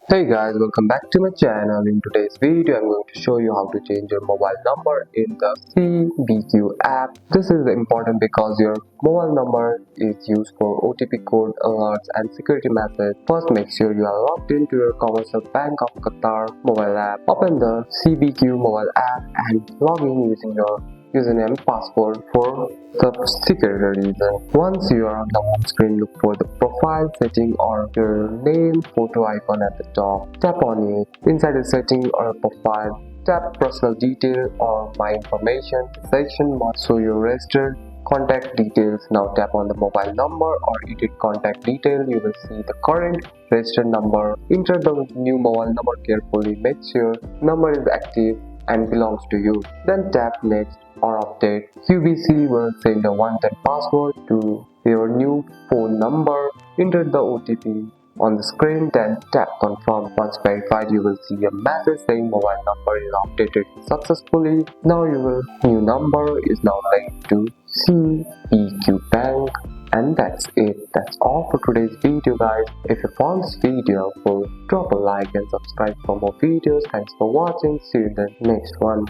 Hey guys, welcome back to my channel. In today's video, I'm going to show you how to change your mobile number in the CBQ app. This is important because your mobile number is used for OTP code, alerts, and security methods. First, make sure you are logged into your Commercial Bank of Qatar mobile app. Open the CBQ mobile app and log in using your username and password for the security reason. Once you are on the home screen, look for the profile setting or your name photo icon at the top. Tap on it. Inside the setting or profile, tap personal detail or my information. Section must show your registered contact details. Now tap on the mobile number or edit contact detail. You will see the current registered number. Enter the new mobile number carefully. Make sure number is active and belongs to you. Then tap next or update. QBC will send a one-time password to your new phone number. Enter the OTP on the screen, then tap confirm. Once verified, you will see a message saying mobile number is updated successfully. Now your new number is now linked to CBQ Bank. And that's it. That's all for today's video, guys. If you found this video helpful, drop a like and subscribe for more videos. Thanks for watching. See you in the next one.